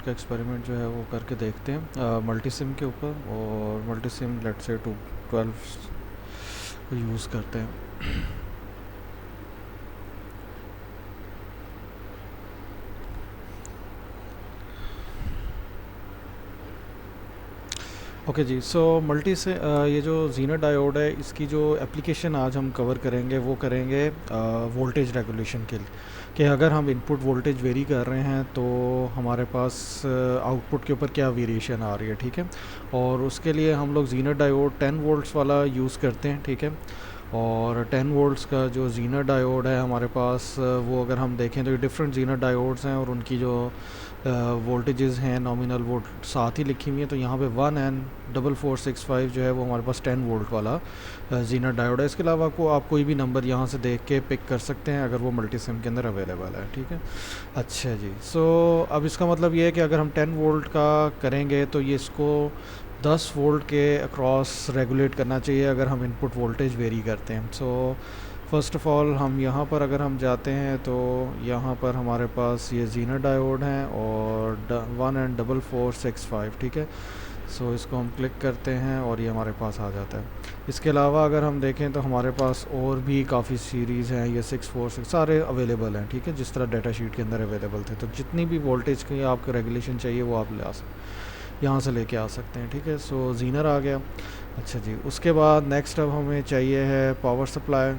का एक्सपेरिमेंट जो है वो करके देखते हैं मल्टी सिम के ऊपर, और मल्टी सिम लेट से 12 को यूज़ करते हैं। ओके जी, सो मल्टी से ये जो जीनर डायोड है, इसकी जो एप्लीकेशन आज हम कवर करेंगे वो करेंगे वोल्टेज रेगुलेशन के लिए, कि अगर हम इनपुट वोल्टेज वेरी कर रहे हैं तो हमारे पास आउटपुट के ऊपर क्या वेरिएशन आ रही है, ठीक है। और उसके लिए हम लोग जीनर डायोड 10 वोल्ट्स वाला यूज़ करते हैं, ठीक है। और 10 वोल्ट्स का जो जीनर डायोड है हमारे पास, वो अगर हम देखें तो ये डिफरेंट जीनर डायोड्स हैं, और उनकी जो वोल्टेजेस हैं नॉमिनल वो साथ ही लिखी हुई है। तो यहाँ पे 1N4465 जो है वो हमारे पास 10 वोल्ट वाला जीनर डायोड है। इसके अलावा को आप कोई भी नंबर यहाँ से देख के पिक कर सकते हैं अगर वो मल्टी सिम के अंदर अवेलेबल है, ठीक है। अच्छा जी, सो अब इसका मतलब ये है कि अगर हम 10 वोल्ट का करेंगे तो ये इसको 10 वोल्ट के अक्रॉस रेगुलेट करना चाहिए अगर हम इनपुट वोल्टेज वेरी करते हैं। सो फ़र्स्ट ऑफ़ ऑल हम यहाँ पर अगर हम जाते हैं तो यहाँ पर हमारे पास ये जीनर डायोड हैं और 1N4465, ठीक है। सो इसको हम क्लिक करते हैं और ये हमारे पास आ जाता है। इसके अलावा अगर हम देखें तो हमारे पास और भी काफ़ी सीरीज़ हैं, ये 646 सारे अवेलेबल हैं, ठीक है, जिस तरह डाटा शीट के अंदर अवेलेबल थे। तो जितनी भी वोल्टेज की आपको रेगुलेशन चाहिए वो आप यहाँ से लेके आ सकते हैं, ठीक है। सो जीनर आ गया। अच्छा जी, उसके बाद नेक्स्ट अब हमें चाहिए है पावर सप्लाई।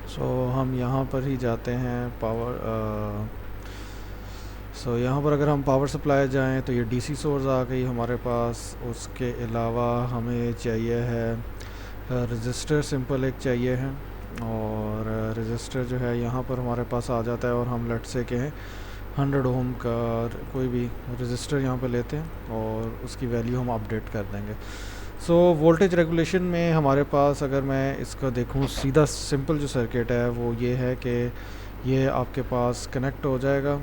सो हम यहाँ पर ही जाते हैं सो यहाँ पर अगर हम पावर सप्लाई जाएं तो ये डीसी सोर्स आ गई हमारे पास। उसके अलावा हमें चाहिए है रजिस्टर, सिंपल एक चाहिए है, और रजिस्टर जो है यहाँ पर हमारे पास आ जाता है। और हम लेट से के 100 ओम का कोई भी रजिस्टर यहाँ पे लेते हैं और उसकी वैल्यू हम अपडेट कर देंगे। सो वोल्टेज रेगुलेशन में हमारे पास अगर मैं इसका देखूँ, सीधा सिंपल जो सर्किट है वो ये है कि ये आपके पास कनेक्ट हो जाएगा,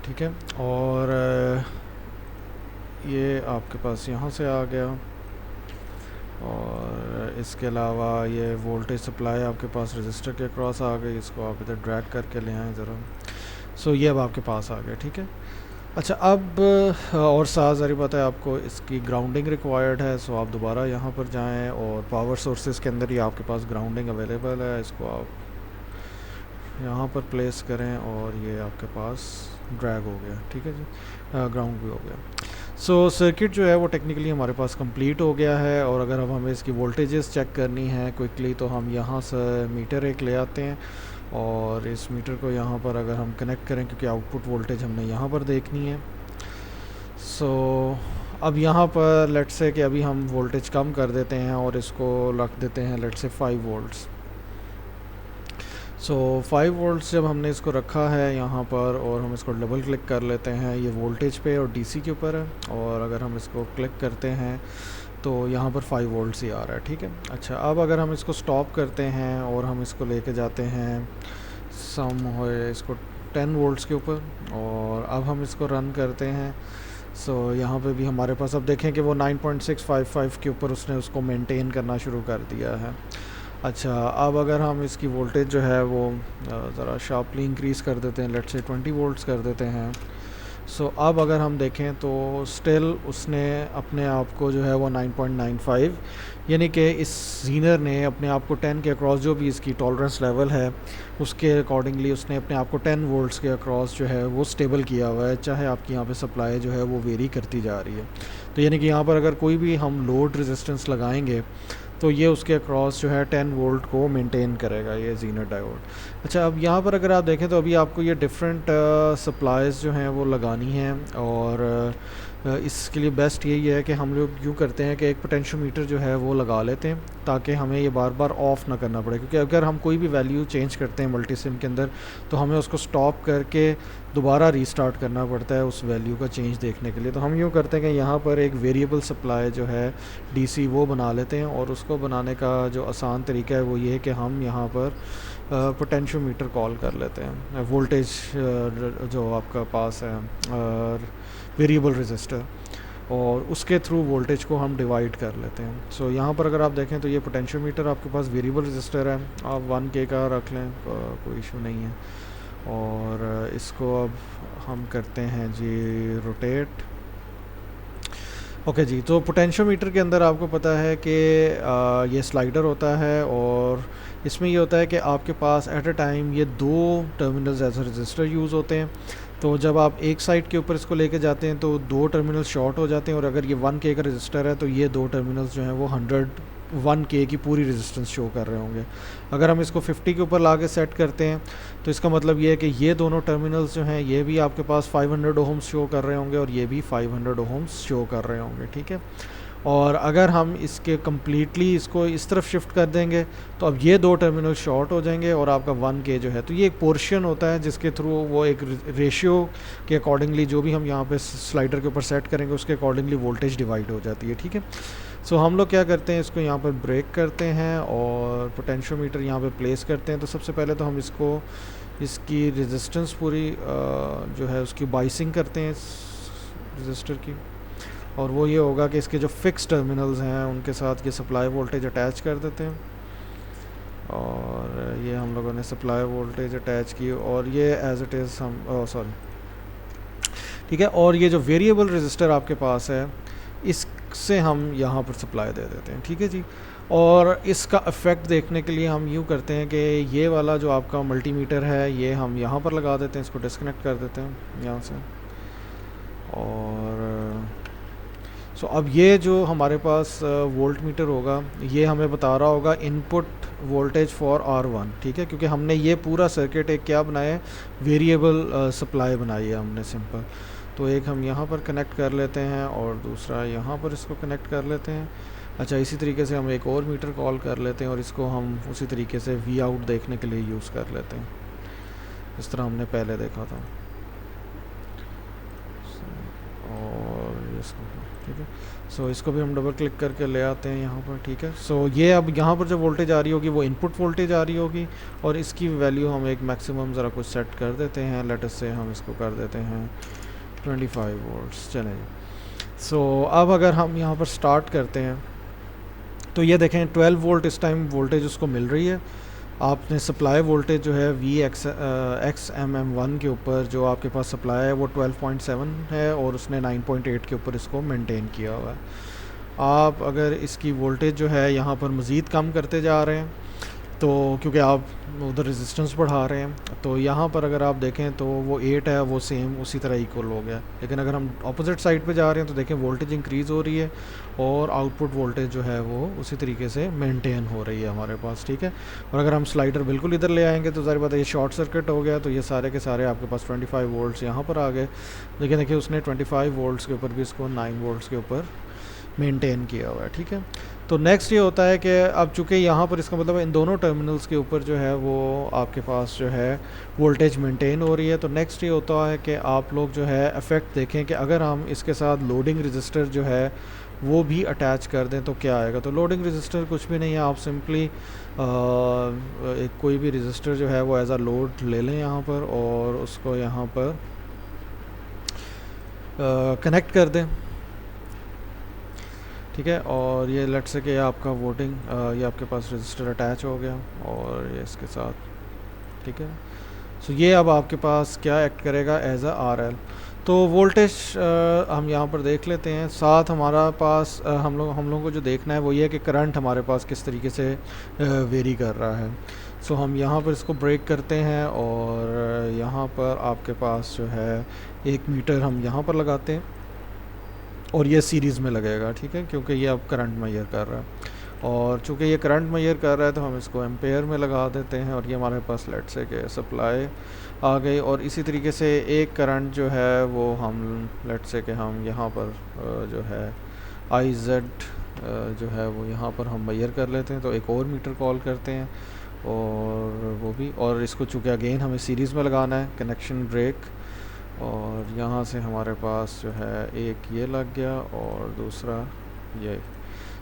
ठीक है। और ये आपके पास यहाँ से आ गया, और इसके अलावा ये वोल्टेज सप्लाई आपके पास रजिस्टर के क्रॉस आ गई। इसको आप इधर ड्रैग करके ले आएँ ज़रा। सो ये अब आपके पास आ गया, ठीक है। अच्छा, अब और साथ ज़ाहिर बात है आपको इसकी ग्राउंडिंग रिक्वायर्ड है। सो आप दोबारा यहाँ पर जाएं और पावर सोर्सेज के अंदर ही आपके पास ग्राउंडिंग अवेलेबल है। इसको आप यहाँ पर प्लेस करें और ये आपके पास ड्रैग हो गया, ठीक है जी, ग्राउंड भी हो गया। सो सर्किट जो है वो टेक्निकली हमारे पास कंप्लीट हो गया है। और अगर अब हमें इसकी वोल्टेजेस चेक करनी है क्विकली तो हम यहाँ से मीटर एक ले आते हैं, और इस मीटर को यहाँ पर अगर हम कनेक्ट करें, क्योंकि आउटपुट वोल्टेज हमने यहाँ पर देखनी है। सो अब यहाँ पर लेट से कि अभी हम वोल्टेज कम कर देते हैं और इसको रख देते हैं लेट से 5 वोल्ट्स। सो 5 वोल्ट्स जब हमने इसको रखा है यहाँ पर, और हम इसको डबल क्लिक कर लेते हैं, ये वोल्टेज पे और डीसी के ऊपर है। और अगर हम इसको क्लिक करते हैं तो यहाँ पर 5 वोल्ट्स ही आ रहा है, ठीक है। अच्छा, अब अगर हम इसको स्टॉप करते हैं और हम इसको लेके जाते हैं सम हो इसको 10 वोल्ट्स के ऊपर, और अब हम इसको रन करते हैं। सो यहाँ पे भी हमारे पास अब देखें कि वो 9.655 के ऊपर उसने उसको मेंटेन करना शुरू कर दिया है। अच्छा, अब अगर हम इसकी वोल्टेज जो है वो ज़रा शार्पली इंक्रीज़ कर देते हैं, लेट से 20 वोल्ट्स कर देते हैं। सो अब अगर हम देखें तो स्टिल उसने अपने आप को जो है वो 9.95, यानी कि इस जीनर ने अपने आप को 10 के अक्रॉस, जो भी इसकी टॉलरेंस लेवल है उसके अकॉर्डिंगली उसने अपने आप को 10 वोल्ट्स के अक्रॉस जो है वो स्टेबल किया हुआ है, चाहे आपकी यहाँ पे सप्लाई जो है वो वेरी करती जा रही है। तो यानी कि यहाँ पर अगर कोई भी हम लोड रेजिस्टेंस लगाएंगे तो ये उसके अक्रॉस जो है 10 वोल्ट को मेंटेन करेगा, ये जीनर डायोड। अच्छा, अब यहाँ पर अगर आप देखें तो अभी आपको ये डिफरेंट सप्लाईज जो हैं वो लगानी हैं, और इसके लिए बेस्ट यही है कि हम लोग यूँ करते हैं कि एक पोटेंशियोमीटर जो है वो लगा लेते हैं, ताकि हमें ये बार बार ऑफ़ ना करना पड़े। क्योंकि अगर हम कोई भी वैल्यू चेंज करते हैं मल्टी सिम के अंदर तो हमें उसको स्टॉप करके दोबारा रीस्टार्ट करना पड़ता है उस वैल्यू का चेंज देखने के लिए। तो हम यूँ करते हैं कि यहाँ पर एक वेरिएबल सप्लाई जो है डीसी वो बना लेते हैं, और उसको बनाने का जो आसान तरीका है वो ये है कि हम यहाँ पर पोटेंशियोमीटर कॉल कर लेते हैं, वोल्टेज जो आपका पास है, और वेरिएबल रजिस्टर। और उसके थ्रू वोल्टेज को हम डिवाइड कर लेते हैं। सो यहाँ पर अगर आप देखें तो ये पोटेंशियोमीटर आपके पास वेरिएबल रजिस्टर है, आप 1K का रख लें, कोई इशू नहीं है। और इसको अब हम करते हैं जी रोटेट। ओके जी, तो पोटेंशियोमीटर के अंदर आपको पता है कि ये स्लाइडर होता है और इसमें ये होता है कि आपके पास एट अ टाइम ये दो terminals as a register use होते हैं। तो जब आप एक साइड के ऊपर इसको लेके जाते हैं तो दो टर्मिनल शॉर्ट हो जाते हैं, और अगर ये 1K का रजिस्टर है तो ये दो टर्मिनल्स जो हैं वो 1K की पूरी रेजिस्टेंस शो कर रहे होंगे। अगर हम इसको 50 के ऊपर ला के सेट करते हैं तो इसका मतलब ये है कि ये दोनों टर्मिनल्स जो हैं ये भी आपके पास 500 ओहम्स शो कर रहे होंगे और ये भी 500 ओहम्स शो कर रहे होंगे, ठीक है। और अगर हम इसके कम्प्लीटली इसको इस तरफ शिफ्ट कर देंगे तो अब ये दो टर्मिनल शॉर्ट हो जाएंगे और आपका 1K जो है, तो ये एक पोर्शन होता है जिसके थ्रू वो एक रेशियो के अकॉर्डिंगली जो भी हम यहाँ पे स्लाइडर के ऊपर सेट करेंगे उसके अकॉर्डिंगली वोल्टेज डिवाइड हो जाती है, ठीक है। सो हम लोग क्या करते हैं, इसको यहाँ पर ब्रेक करते हैं और पोटेंशियोमीटर यहाँ पे प्लेस करते हैं। तो सबसे पहले तो हम इसकी रेजिस्टेंस पूरी जो है उसकी बाइसिंग करते हैं रजिस्टर की, और वो ये होगा कि इसके जो फिक्स टर्मिनल्स हैं उनके साथ ये सप्लाई वोल्टेज अटैच कर देते हैं। और ये हम लोगों ने सप्लाई वोल्टेज अटैच की और ये एज इट इज़ हम सॉरी, ठीक है। और ये जो वेरिएबल रजिस्टर आपके पास है इससे हम यहाँ पर सप्लाई दे देते हैं, ठीक है जी। और इसका इफ़ेक्ट देखने के लिए हम यूँ करते हैं कि ये वाला जो आपका मल्टीमीटर है ये हम यहाँ पर लगा देते हैं, इसको डिस्कनेक्ट कर देते हैं यहाँ से। और सो अब ये जो हमारे पास वोल्ट मीटर होगा ये हमें बता रहा होगा इनपुट वोल्टेज फॉर R1, ठीक है, क्योंकि हमने ये पूरा सर्किट एक क्या बनाया है, वेरिएबल सप्लाई बनाई है हमने सिंपल। तो एक हम यहाँ पर कनेक्ट कर लेते हैं और दूसरा यहाँ पर इसको कनेक्ट कर लेते हैं। अच्छा, इसी तरीके से हम एक और मीटर कॉल कर लेते हैं और इसको हम उसी तरीके से वी आउट देखने के लिए यूज़ कर लेते हैं, इस तरह हमने पहले देखा था। और इसको ठीक है, सो इसको भी हम डबल क्लिक करके ले आते हैं यहाँ पर, ठीक है। सो ये अब यहाँ पर जो वोल्टेज आ रही होगी वो इनपुट वोल्टेज आ रही होगी और इसकी वैल्यू हम एक मैक्सिमम ज़रा कुछ सेट कर देते हैं। लेटेस्ट से हम इसको कर देते हैं 25 वोल्ट्स, चलें जी। सो अब अगर हम यहाँ पर स्टार्ट करते हैं तो ये देखें 12 वोल्ट इस टाइम वोल्टेज उसको मिल रही है। आपने सप्लाई वोल्टेज जो है XMM1 के ऊपर जो आपके पास सप्लाई है वो 12.7 है और उसने 9.8 के ऊपर इसको मेंटेन किया हुआ है। आप अगर इसकी वोल्टेज जो है यहाँ पर मज़ीद कम करते जा रहे हैं तो क्योंकि आप उधर रेजिस्टेंस बढ़ा रहे हैं, तो यहाँ पर अगर आप देखें तो वो 8 है वो सेम उसी तरह इक्वल हो गया। लेकिन अगर हम अपोजिट साइड पे जा रहे हैं तो देखें वोल्टेज इंक्रीज़ हो रही है और आउटपुट वोल्टेज जो है वो उसी तरीके से मेंटेन हो रही है हमारे पास, ठीक है। और अगर हम स्लाइडर बिल्कुल इधर ले आएंगे तो ज़ाहिर बात है ये शॉर्ट सर्किट हो गया, तो ये सारे के सारे आपके पास 25 वोल्ट्स यहाँ पर आ गए। लेकिन देखिए उसने 25 वोल्ट्स के ऊपर भी इसको 9 वोल्ट्स के ऊपर मेंटेन किया हुआ है, ठीक है। तो नेक्स्ट ये होता है कि अब चूँकि यहाँ पर इसका मतलब इन दोनों टर्मिनल्स के ऊपर जो है वो आपके पास जो है वोल्टेज मेंटेन हो रही है। तो नेक्स्ट ये होता है कि आप लोग जो है इफ़ेक्ट देखें कि अगर हम इसके साथ लोडिंग रजिस्टर जो है वो भी अटैच कर दें तो क्या आएगा। तो लोडिंग रजिस्टर कुछ भी नहीं है, आप सिंपली एक कोई भी रजिस्टर जो है वो एज आ लोड ले लें यहाँ पर और उसको यहाँ पर कनेक्ट कर दें, ठीक है। और ये लेट से कि आपका वोटिंग ये आपके पास रजिस्टर अटैच हो गया और ये इसके साथ, ठीक है। सो ये अब आपके पास क्या एक्ट करेगा एज अ RL। तो वोल्टेज हम यहाँ पर देख लेते हैं। साथ हमारा पास हम लोगों को जो देखना है वो ये है कि करंट हमारे पास किस तरीके से वेरी कर रहा है। सो हम यहाँ पर इसको ब्रेक करते हैं और यहाँ पर आपके पास जो है एक मीटर हम यहाँ पर लगाते हैं और ये सीरीज़ में लगेगा, ठीक है, क्योंकि ये अब करंट मेजर कर रहा है। और चूँकि ये करंट मेजर कर रहा है तो हम इसको एम्पेयर में लगा देते हैं और ये हमारे पास लेट से के सप्लाई आ गई। और इसी तरीके से एक करंट जो है वो हम लेट से के हम यहाँ पर जो है IZ जो है वो यहाँ पर हम मेजर कर लेते हैं। तो एक और मीटर कॉल करते हैं और वो भी, और इसको चूँकि अगेन हमें सीरीज़ में लगाना है, कनेक्शन ब्रेक, और यहाँ से हमारे पास जो है एक ये लग गया और दूसरा ये,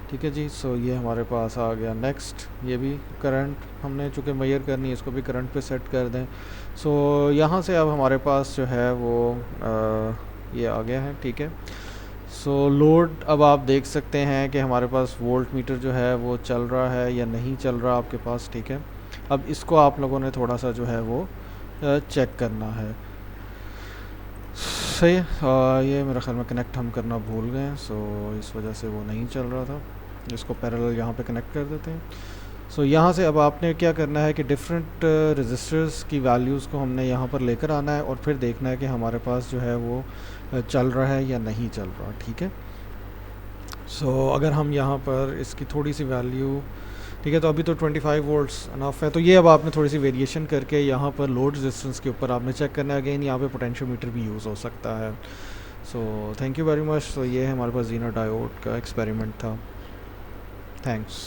ठीक है जी। सो ये हमारे पास आ गया। नेक्स्ट ये भी करंट हमने चूँकि मेजर करनी है इसको भी करंट पे सेट कर दें। सो यहाँ से अब हमारे पास जो है वो ये आ गया है, ठीक है। सो लोड अब आप देख सकते हैं कि हमारे पास वोल्ट मीटर जो है वो चल रहा है या नहीं चल रहा आपके पास, ठीक है। अब इसको आप लोगों ने थोड़ा सा जो है वो चेक करना है। सही है। ये मेरा ख्याल में कनेक्ट हम करना भूल गए, सो इस वजह से वो नहीं चल रहा था। इसको पैरेलल यहाँ पे कनेक्ट कर देते हैं। सो यहाँ से अब आपने क्या करना है कि डिफरेंट रजिस्टर्स की वैल्यूज़ को हमने यहाँ पर लेकर आना है और फिर देखना है कि हमारे पास जो है वो चल रहा है या नहीं चल रहा, ठीक है। सो अगर हम यहाँ पर इसकी थोड़ी सी वैल्यू, ठीक है, तो अभी तो 25 वोल्ट्स अनफ है। तो ये अब आपने थोड़ी सी वेरिएशन करके यहाँ पर लोड रेजिस्टेंस के ऊपर आपने चेक करना है। अगेन यहाँ पे पोटेंशियोमीटर भी यूज़ हो सकता है। So thank you very much. तो ये हमारे पास जीना डायोड का एक्सपेरिमेंट था। थैंक्स।